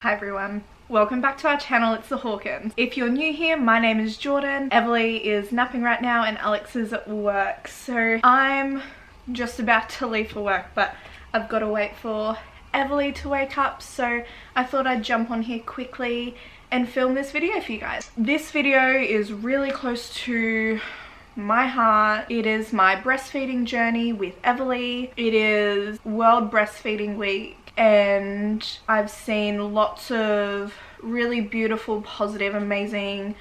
Hi everyone, welcome back to our channel. It's the Hawkins. If you're new here, my name is Jordan. Everly is napping right now and Alex is at work, so I'm just about to leave for work, but I've got to wait for Everly to wake up, so I thought I'd jump on here quickly and film this video for you guys. This video is really close to my heart. It is my breastfeeding journey with Everly. It is World Breastfeeding Week, and I've seen lots of really beautiful, positive, amazing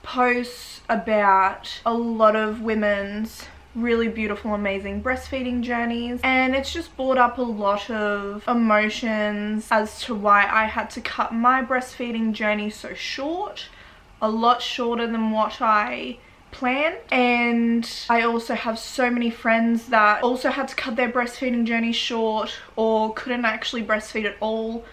posts about a lot of women's really beautiful, amazing breastfeeding journeys, and it's just brought up a lot of emotions as to why I had to cut my breastfeeding journey so short, a lot shorter than what I planned. And I also have so many friends that also had to cut their breastfeeding journey short or couldn't actually breastfeed at all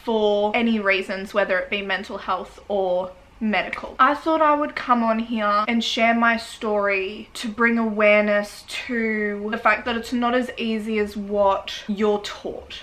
for any reasons, whether it be mental health or medical. I thought I would come on here and share my story to bring awareness to the fact that it's not as easy as what you're taught.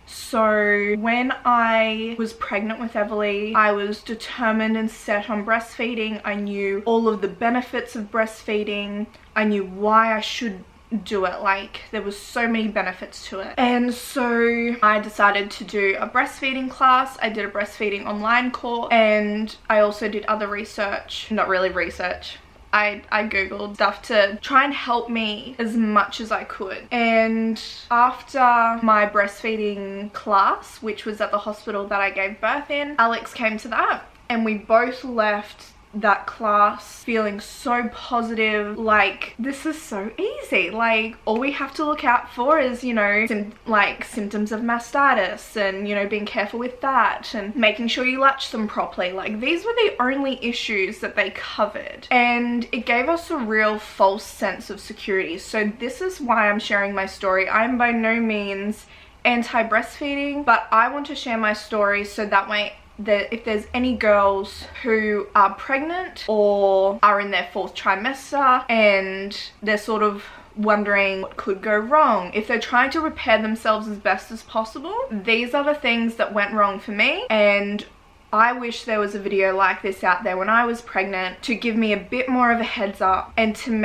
So when I was pregnant with Everly, I was determined and set on breastfeeding. I knew all of the benefits of breastfeeding. I knew why I should do it. Like, there was so many benefits to it, and so I decided to do a breastfeeding class. I did a breastfeeding online course, and I also did other research, not really research, I googled stuff to try and help me as much as I could. And after my breastfeeding class, which was at the hospital that I gave birth in, Alex came to that, and we both left that class feeling so positive, like this is so easy, like all we have to look out for is, you know, symptoms of mastitis, and, you know, being careful with that and making sure you latch them properly. Like, these were the only issues that they covered, and it gave us a real false sense of security. So this is why I'm sharing my story. I'm by no means anti-breastfeeding, but I want to share my story so that way that if there's any girls who are pregnant or are in their 4th trimester and they're sort of wondering what could go wrong, if they're trying to repair themselves as best as possible, these are the things that went wrong for me. And I wish there was a video like this out there when I was pregnant to give me a bit more of a heads up and to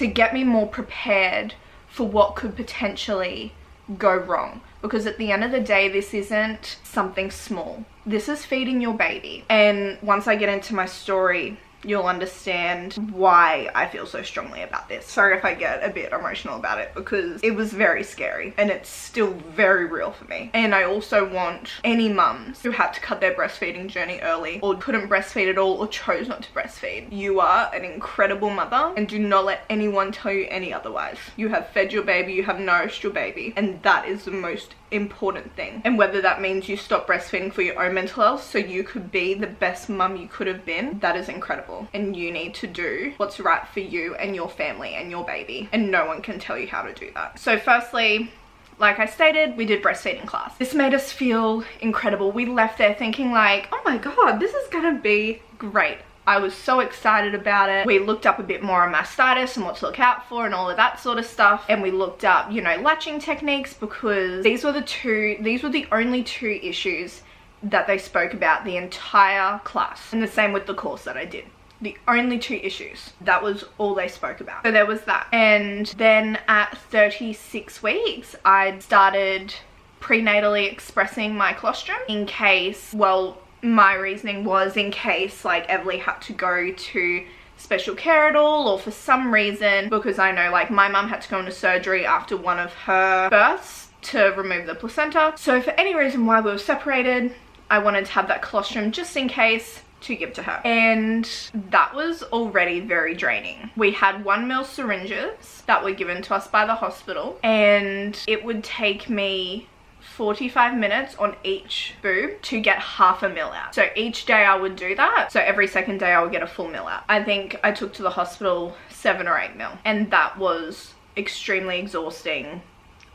get me more prepared for what could potentially go wrong. Because at the end of the day, this isn't something small. This is feeding your baby. And once I get into my story, you'll understand why I feel so strongly about this. Sorry if I get a bit emotional about it, because it was very scary and it's still very real for me. And I also want any mums who had to cut their breastfeeding journey early or couldn't breastfeed at all or chose not to breastfeed. You are an incredible mother, and do not let anyone tell you any otherwise. You have fed your baby, you have nourished your baby, and that is the most important thing. And whether that means you stop breastfeeding for your own mental health so you could be the best mum you could have been, that is incredible. And you need to do what's right for you and your family and your baby, and no one can tell you how to do that. So firstly, like I stated, we did breastfeeding class. This made us feel incredible. We left there thinking like, oh my god, this is gonna be great. I was so excited about it. We looked up a bit more on mastitis and what to look out for and all of that sort of stuff. And we looked up, you know, latching techniques, because these were the only 2 issues that they spoke about the entire class. And the same with the course that I did. The only 2 issues. That was all they spoke about. So there was that. And then at 36 weeks, I started prenatally expressing my colostrum in case, well, my reasoning was in case like Everly had to go to special care at all, or for some reason, because I know like my mum had to go into surgery after one of her births to remove the placenta. So for any reason why we were separated, I wanted to have that colostrum just in case to give to her. And that was already very draining. We had 1 ml syringes that were given to us by the hospital, and it would take me 45 minutes on each boob to get half a mil out. So each day I would do that. So every second day I would get a full mil out. I think I took to the hospital 7 or 8 mil, and that was extremely exhausting.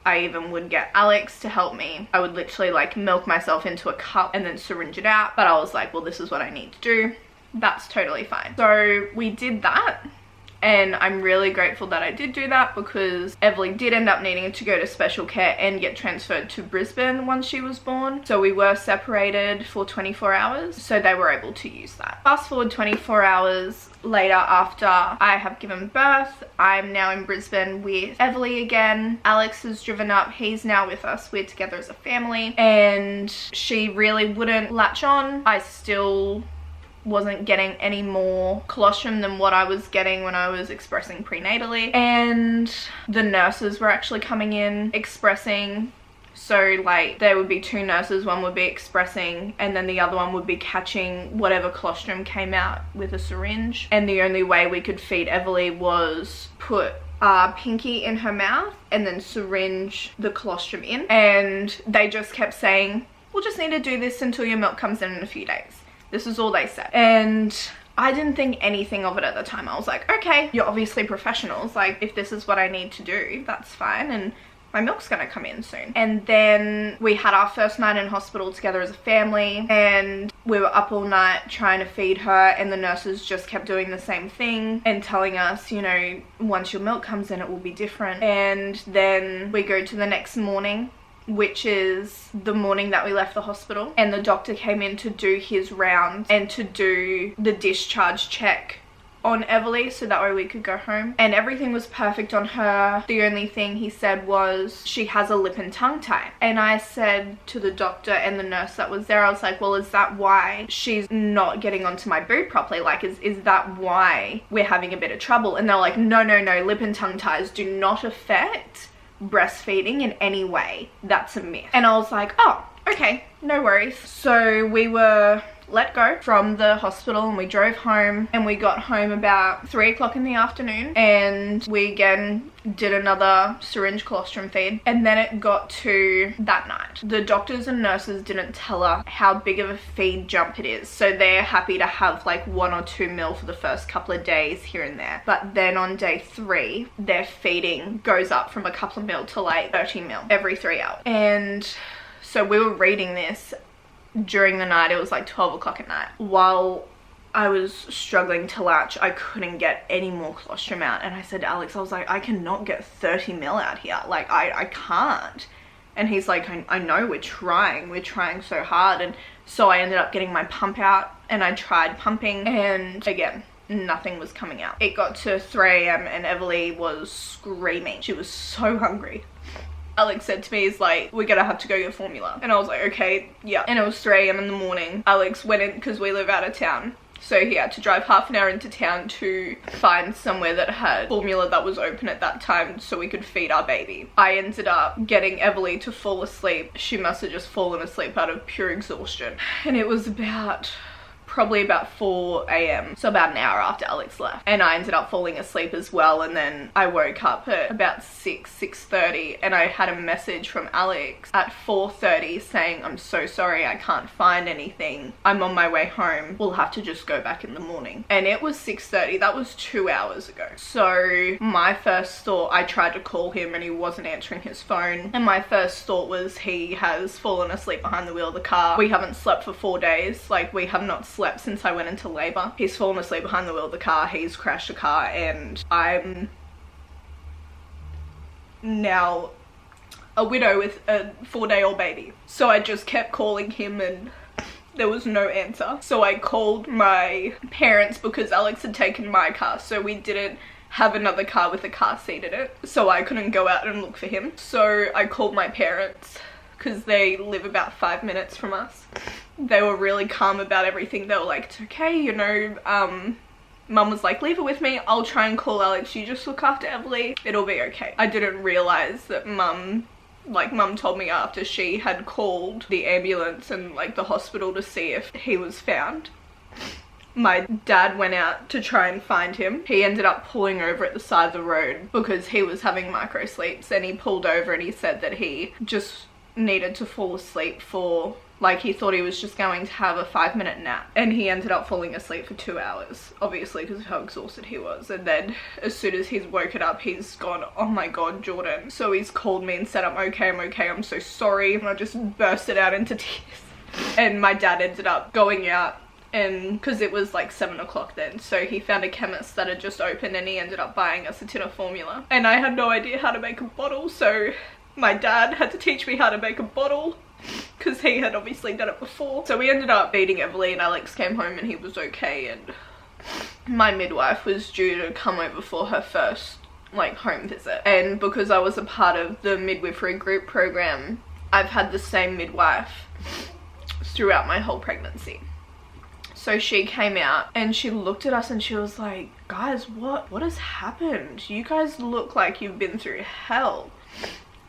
I even would get Alex to help me. I would literally like milk myself into a cup and then syringe it out. But I was like, well, this is what I need to do. That's totally fine. So we did that. And I'm really grateful that I did do that, because Everly did end up needing to go to special care and get transferred to Brisbane once she was born. So we were separated for 24 hours, so they were able to use that. Fast forward 24 hours later, after I have given birth, I'm now in Brisbane with Everly again. Alex has driven up, he's now with us, we're together as a family, and she really wouldn't latch on. I still wasn't getting any more colostrum than what I was getting when I was expressing prenatally, and the nurses were actually coming in expressing. So like there would be two nurses, one would be expressing and then the other one would be catching whatever colostrum came out with a syringe. And the only way we could feed Everly was put pinky in her mouth and then syringe the colostrum in. And they just kept saying, we'll just need to do this until your milk comes in a few days. This is all they said. And I didn't think anything of it at the time. I was like, okay, you're obviously professionals. Like, if this is what I need to do, that's fine. And my milk's gonna come in soon. And then we had our first night in hospital together as a family, and we were up all night trying to feed her, and the nurses just kept doing the same thing and telling us, you know, once your milk comes in, it will be different. And then we go to the next morning, which is the morning that we left the hospital, and the doctor came in to do his rounds and to do the discharge check on Everly so that way we could go home, and everything was perfect on her. The only thing he said was she has a lip and tongue tie. And I said to the doctor and the nurse that was there, I was like, well, is that why she's not getting onto my boob properly? Like, is that why we're having a bit of trouble? And they're like, no, lip and tongue ties do not affect breastfeeding in any way. That's a myth. And I was like, oh, okay, no worries. So we were let go from the hospital and we drove home, and we got home about 3 o'clock in the afternoon, and we again did another syringe colostrum feed. And then it got to that night. The doctors and nurses didn't tell her how big of a feed jump it is, so they're happy to have like 1 or 2 mil for the first couple of days here and there. But then on day 3, their feeding goes up from a couple of mil to like 30 mil every 3 hours. And so we were reading this during the night. It was like 12 o'clock at night. While I was struggling to latch, I couldn't get any more colostrum out. And I said to Alex, I was like, I cannot get 30 mil out here. Like, I can't. And he's like, I know, we're trying so hard. And so I ended up getting my pump out, and I tried pumping, and again, nothing was coming out. It got to 3 a.m. and Everly was screaming. She was so hungry. Alex said to me, he's like, we're gonna have to go get formula. And I was like, okay, yeah. And it was 3 a.m. in the morning. Alex went in, because we live out of town, so he had to drive half an hour into town to find somewhere that had formula that was open at that time so we could feed our baby. I ended up getting Everly to fall asleep. She must have just fallen asleep out of pure exhaustion. And it was probably about 4 a.m. so about an hour after Alex left, and I ended up falling asleep as well. And then I woke up at about 6:30, and I had a message from Alex at 4:30 saying, I'm so sorry, I can't find anything, I'm on my way home, we'll have to just go back in the morning. And it was 6:30. that was 2 hours ago. So my first thought, I tried to call him and he wasn't answering his phone, and my first thought was he has fallen asleep behind the wheel of the car. We haven't slept for 4 days. Like, we have not slept since I went into labor. He's fallen asleep behind the wheel of the car, he's crashed the car, and I'm now a widow with a 4-day-old baby. So I just kept calling him and there was no answer. So I called my parents, because Alex had taken my car, so we didn't have another car with a car seat in it, so I couldn't go out and look for him. So I called my parents, because they live about 5 minutes from us. They were really calm about everything. They were like, it's okay, you know, Mum was like, leave it with me, I'll try and call Alex, you just look after Everly, it'll be okay. I didn't realize that Mum told me after she had called the ambulance and like the hospital to see if he was found. My dad went out to try and find him. He ended up pulling over at the side of the road because he was having micro sleeps, and he pulled over and he said that he just needed to fall asleep for, like, he thought he was just going to have a 5-minute nap, and he ended up falling asleep for 2 hours, obviously because of how exhausted he was. And then as soon as he's woken up, he's gone, oh my god, Jordan. So he's called me and said, I'm okay, I'm so sorry, and I just bursted out into tears. And my dad ended up going out and because it was like 7 o'clock then, so he found a chemist that had just opened and he ended up buying us a tin of formula, and I had no idea how to make a bottle, so my dad had to teach me how to make a bottle because he had obviously done it before. So we ended up feeding Everly, and Alex came home and he was okay, and my midwife was due to come over for her first like home visit, and because I was a part of the midwifery group program, I've had the same midwife throughout my whole pregnancy. So she came out and she looked at us and she was like, guys, what has happened? You guys look like you've been through hell.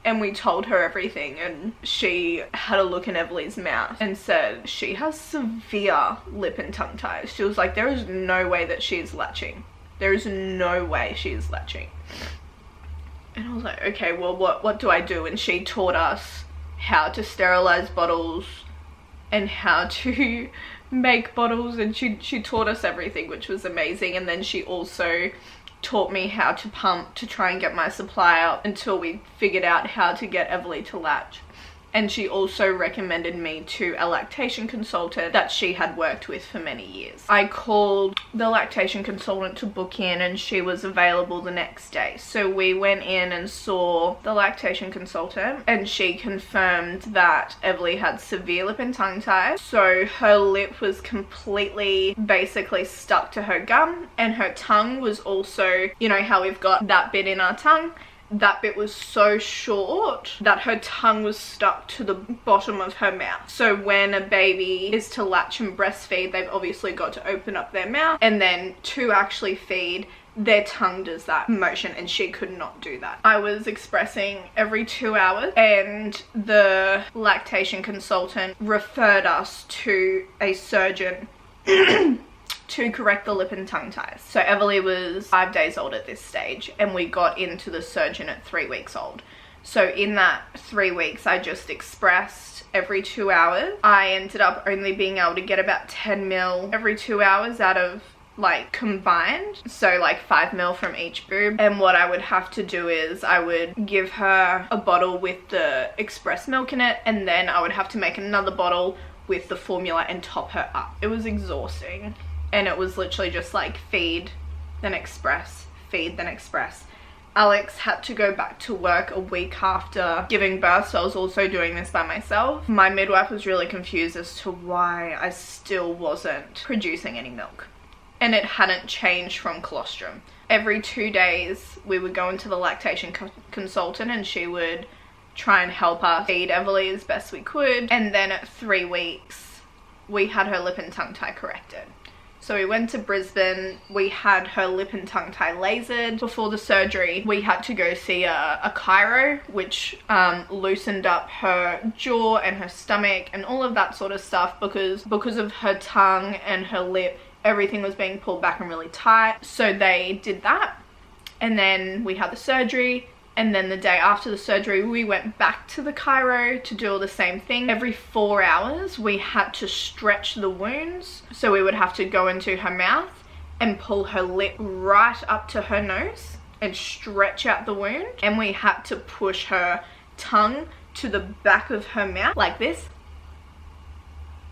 And we told her everything, and she had a look in Everly's mouth and said she has severe lip and tongue ties. She was like, there is no way that she is latching. There is no way she is latching. And I was like, okay, well, what do I do? And she taught us how to sterilize bottles and how to make bottles, and she taught us everything, which was amazing. And then she also taught me how to pump to try and get my supply up until we figured out how to get Everly to latch. And she also recommended me to a lactation consultant that she had worked with for many years. I called the lactation consultant to book in, and she was available the next day. So we went in and saw the lactation consultant, and she confirmed that Everly had severe lip and tongue ties. So her lip was completely basically stuck to her gum, and her tongue was also, you know how we've got that bit in our tongue? That bit was so short that her tongue was stuck to the bottom of her mouth. So when a baby is to latch and breastfeed, they've obviously got to open up their mouth, and then to actually feed, their tongue does that motion, and she could not do that. I was expressing every 2 hours, and the lactation consultant referred us to a surgeon to correct the lip and tongue ties. So Everly was 5 days old at this stage, and we got into the surgeon at 3 weeks old. So in that 3 weeks, I just expressed every 2 hours. I ended up only being able to get about 10 mil every 2 hours out of like combined, so like 5 mil from each boob. And what I would have to do is I would give her a bottle with the express milk in it, and then I would have to make another bottle with the formula and top her up. It was exhausting. And it was literally just like feed, then express, feed, then express. Alex had to go back to work a week after giving birth, so I was also doing this by myself. My midwife was really confused as to why I still wasn't producing any milk. And it hadn't changed from colostrum. Every 2 days, we would go into the lactation consultant, and she would try and help us feed Everly as best we could. And then at 3 weeks, we had her lip and tongue tie corrected. So we went to Brisbane, we had her lip and tongue tie lasered. Before the surgery, we had to go see a chiro, which loosened up her jaw and her stomach and all of that sort of stuff, because of her tongue and her lip, everything was being pulled back and really tight. So they did that, and then we had the surgery. And then the day after the surgery, we went back to the chiro to do all the same thing. Every 4 hours, we had to stretch the wounds. So we would have to go into her mouth and pull her lip right up to her nose and stretch out the wound. And we had to push her tongue to the back of her mouth like this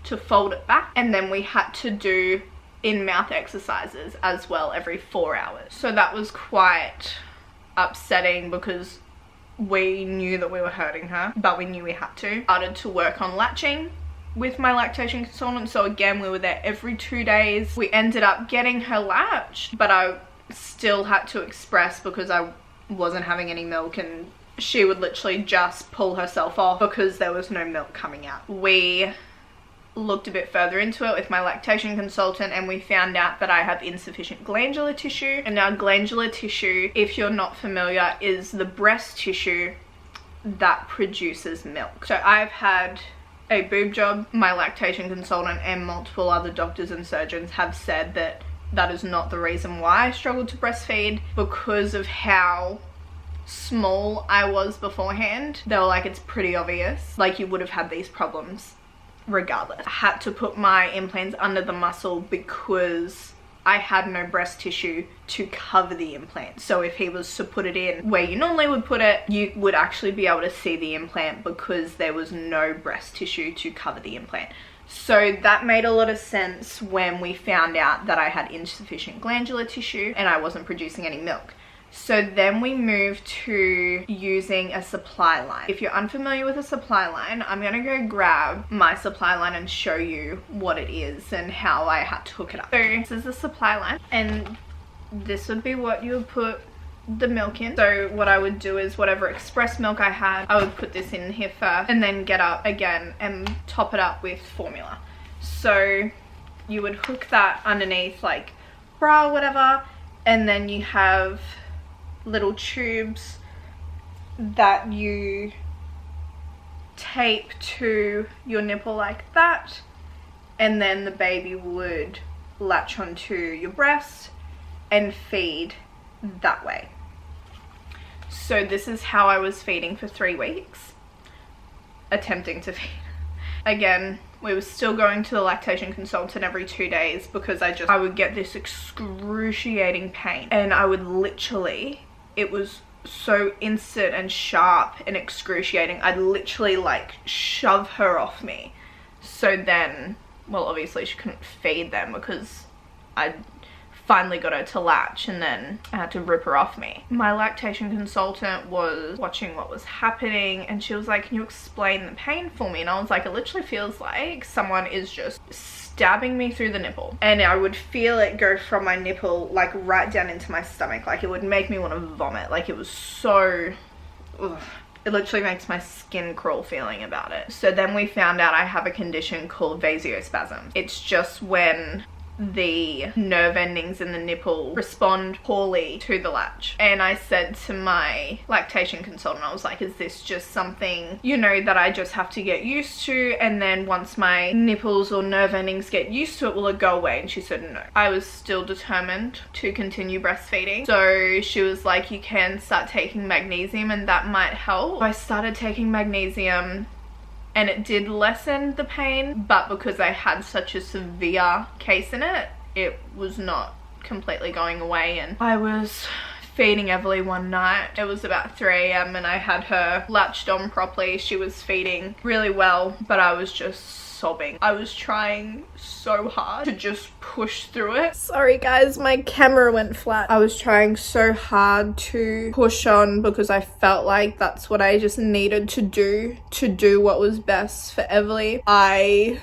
to fold it back. And then we had to do in-mouth exercises as well every 4 hours. So that was quite upsetting, because we knew that we were hurting her, but we knew we had to. Started to work on latching with my lactation consultant. So again, we were there every 2 days. We ended up getting her latched, but I still had to express because I wasn't having any milk, and she would literally just pull herself off because there was no milk coming out. We looked a bit further into it with my lactation consultant, and we found out that I have insufficient glandular tissue. And now glandular tissue, if you're not familiar, is the breast tissue that produces milk. So I've had a boob job. My lactation consultant and multiple other doctors and surgeons have said that that is not the reason why I struggled to breastfeed, because of how small I was beforehand. They were like, it's pretty obvious, like you would have had these problems regardless. I had to put my implants under the muscle because I had no breast tissue to cover the implant. So if he was to put it in where you normally would put it, you would actually be able to see the implant because there was no breast tissue to cover the implant. So that made a lot of sense when we found out that I had insufficient glandular tissue and I wasn't producing any milk. So then we moved to using a supply line. If you're unfamiliar with a supply line, I'm gonna go grab my supply line and show you what it is and how I had to hook it up. So this is the supply line, and this would be what you would put the milk in. So what I would do is whatever express milk I had, I would put this in here first and then get up again and top it up with formula. So you would hook that underneath like bra or whatever, and then you have little tubes that you tape to your nipple like that, and then the baby would latch onto your breast and feed that way. So this is how I was feeding for 3 weeks, attempting to feed. Again, we were still going to the lactation consultant every 2 days because I would get this excruciating pain, and I would literally, it was so instant and sharp and excruciating, I'd literally like shove her off me. So then, well, obviously she couldn't feed them because I'd finally got her to latch, and then I had to rip her off me. My lactation consultant was watching what was happening, and she was like, can you explain the pain for me? And I was like, it literally feels like someone is just stabbing me through the nipple, and I would feel it go from my nipple like right down into my stomach. Like it would make me want to vomit. Like it was so, ugh. It literally makes my skin crawl feeling about it. So then we found out I have a condition called vasospasm. It's just when the nerve endings in the nipple respond poorly to the latch. And I said to my lactation consultant, I was like, is this just something, you know, that I just have to get used to, and then once my nipples or nerve endings get used to it, will it go away? And she said no. I was still determined to continue breastfeeding, so she was like, you can start taking magnesium and that might help. I started taking magnesium, and it did lessen the pain, but because I had such a severe case in it, it was not completely going away. And I was feeding Everly one night. It was about 3 AM and I had her latched on properly. She was feeding really well, but I was just sobbing. I was trying so hard to just push through it. Sorry guys, my camera went flat. I was trying so hard to push on because I felt like that's what I just needed to do what was best for Everly. I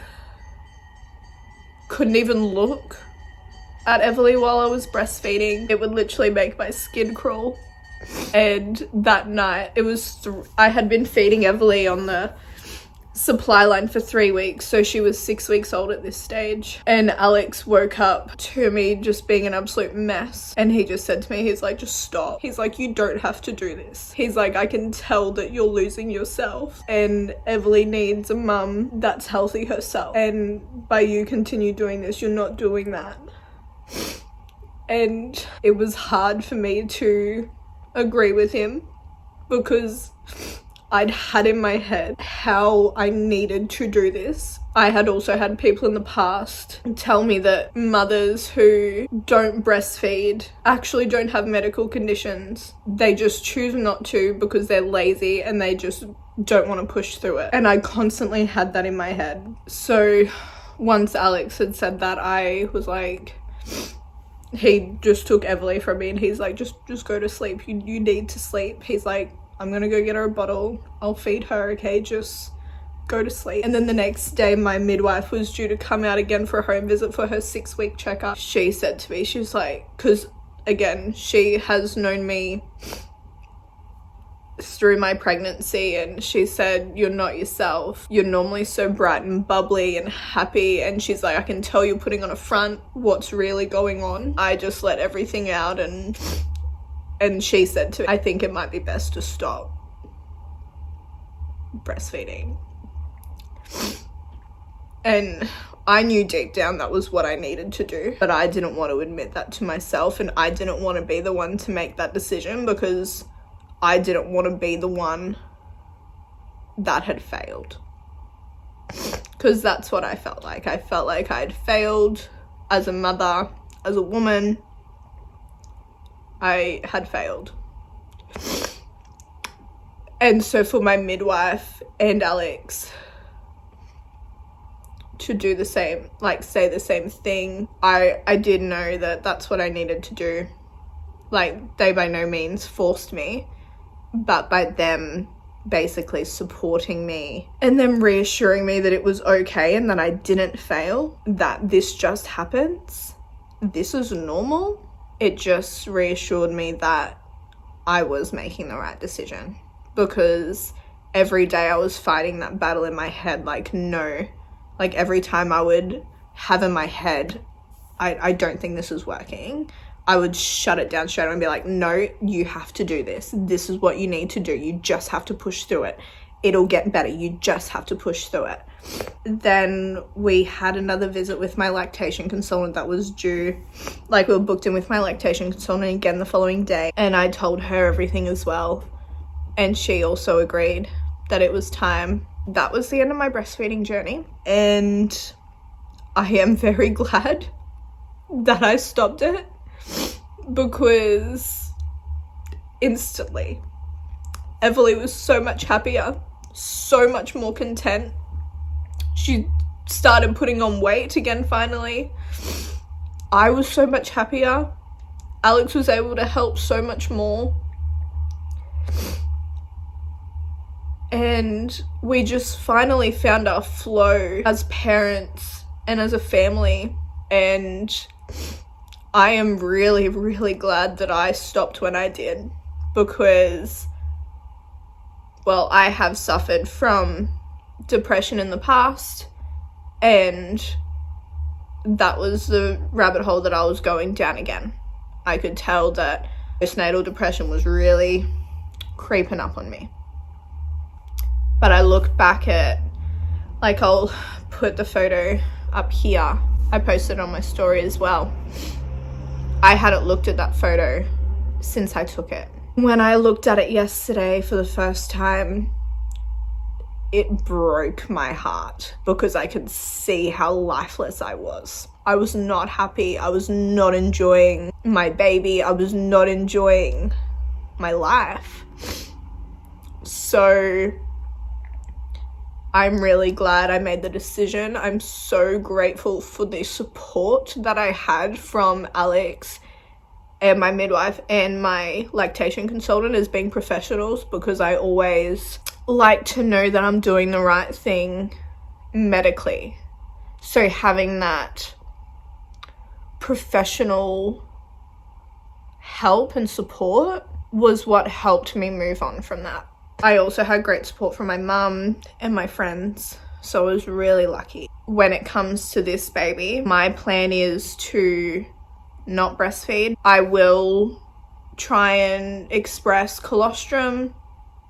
couldn't even look at Everly while I was breastfeeding. It would literally make my skin crawl. And that night, it was I had been feeding Everly on the supply line for 3 weeks, so she was 6 weeks old at this stage, and Alex woke up to me just being an absolute mess, and he just said to me, he's like, just stop. He's like, you don't have to do this. He's like, I can tell that you're losing yourself, and Everly needs a mum that's healthy herself, and by you continue doing this, you're not doing that. And it was hard for me to agree with him because I'd had in my head how I needed to do this. I had also had people in the past tell me that mothers who don't breastfeed actually don't have medical conditions. They just choose not to because they're lazy and they just don't want to push through it. And I constantly had that in my head. So once Alex had said that, I was like, he just took Everly from me and he's like, just go to sleep. You need to sleep. He's like, I'm gonna go get her a bottle. I'll feed her, okay? Just go to sleep. And then the next day, my midwife was due to come out again for a home visit for her 6-week checkup. She said to me, she was like, because again, she has known me through my pregnancy, and she said, you're not yourself. You're normally so bright and bubbly and happy, and she's like, I can tell you're putting on a front. What's really going on? I just let everything out, and she said to me, I think it might be best to stop breastfeeding. And I knew deep down that was what I needed to do, but I didn't want to admit that to myself, and I didn't want to be the one to make that decision because I didn't want to be the one that had failed. Because that's what I felt like. I felt like I had failed as a mother, as a woman. I had failed. And so for my midwife and Alex to do the same, like say the same thing. I did know that that's what I needed to do. Like, they by no means forced me, but by them basically supporting me and then reassuring me that it was okay and that I didn't fail, that this just happens, this is normal. It just reassured me that I was making the right decision, because every day I was fighting that battle in my head, like, no, like every time I would have in my head, I don't think this is working, I would shut it down straight away and be like, no, you have to do this. This is what you need to do. You just have to push through it. It'll get better. You just have to push through it. Then we had another visit with my lactation consultant that was due. Like, we were booked in with my lactation consultant again the following day. And I told her everything as well. And she also agreed that it was time. That was the end of my breastfeeding journey. And I am very glad that I stopped it, because instantly Everly was so much happier, so much more content. She started putting on weight again finally. I was so much happier. Alex was able to help so much more. And we just finally found our flow as parents and as a family. And I am really, really glad that I stopped when I did, because, well, I have suffered from depression in the past, and that was the rabbit hole that I was going down again. I could tell that postnatal depression was really creeping up on me. But I look back at, like, I'll put the photo up here. I posted it on my story as well. I hadn't looked at that photo since I took it. When I looked at it yesterday for the first time, it broke my heart, because I could see how lifeless I was. I was not happy. I was not enjoying my baby. I was not enjoying my life. So I'm really glad I made the decision. I'm so grateful for the support that I had from Alex and my midwife and my lactation consultant as being professionals, because I always like to know that I'm doing the right thing medically. So having that professional help and support was what helped me move on from that. I also had great support from my mum and my friends, so I was really lucky. When it comes to this baby, my plan is to not breastfeed. I will try and express colostrum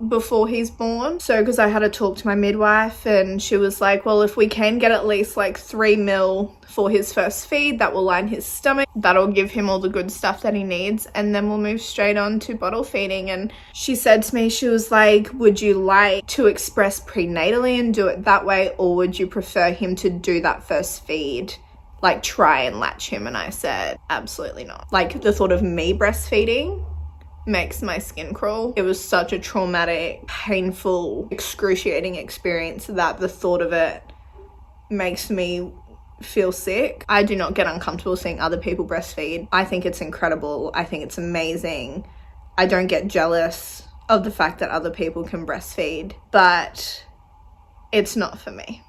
before he's born. So, because I had a talk to my midwife, and she was like, well, if we can get at least like 3 ml for his first feed, that will line his stomach, that'll give him all the good stuff that he needs, and then we'll move straight on to bottle feeding. And she said to me, she was like, would you like to express prenatally and do it that way, or would you prefer him to do that first feed, like try and latch him? And I said, absolutely not. Like, the thought of me breastfeeding makes my skin crawl. It was such a traumatic, painful, excruciating experience that the thought of it makes me feel sick. I do not get uncomfortable seeing other people breastfeed. I think it's incredible. I think it's amazing. I don't get jealous of the fact that other people can breastfeed, but it's not for me.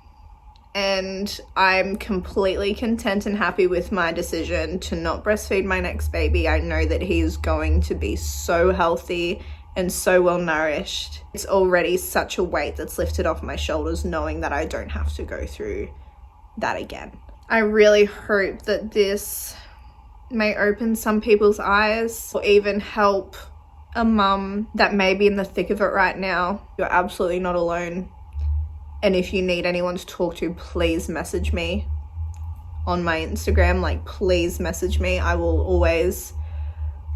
And I'm completely content and happy with my decision to not breastfeed my next baby. I know that he is going to be so healthy and so well nourished. It's already such a weight that's lifted off my shoulders knowing that I don't have to go through that again. I really hope that this may open some people's eyes, or even help a mum that may be in the thick of it right now. You're absolutely not alone. And if you need anyone to talk to, please message me on my Instagram. Like, please message me. I will always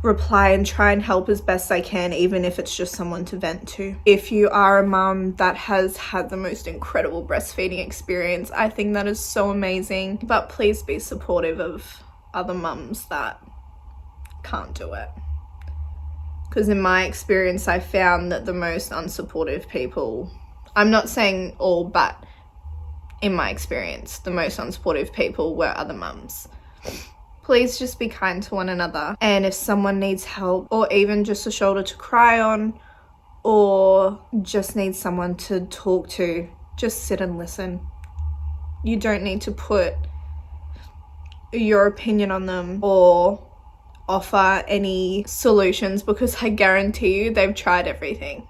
reply and try and help as best I can, even if it's just someone to vent to. If you are a mum that has had the most incredible breastfeeding experience, I think that is so amazing. But please be supportive of other mums that can't do it. Because in my experience, I found that the most unsupportive people, I'm not saying all, but in my experience, the most unsupportive people were other mums. Please just be kind to one another, and if someone needs help or even just a shoulder to cry on or just needs someone to talk to, just sit and listen. You don't need to put your opinion on them or offer any solutions, because I guarantee you they've tried everything.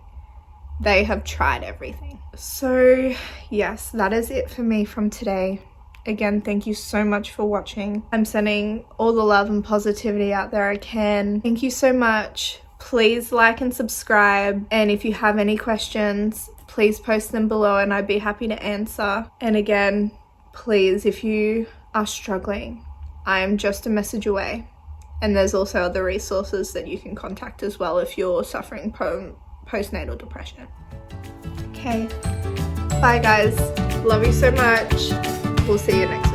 They have tried everything. So yes, that is it for me from today. Again, thank you so much for watching. I'm sending all the love and positivity out there I can. Thank you so much. Please like and subscribe, and if you have any questions, please post them below and I'd be happy to answer. And again, please, if you are struggling, I am just a message away. And there's also other resources that you can contact as well if you're suffering postnatal depression. Okay, bye guys. Love you so much. We'll see you next time.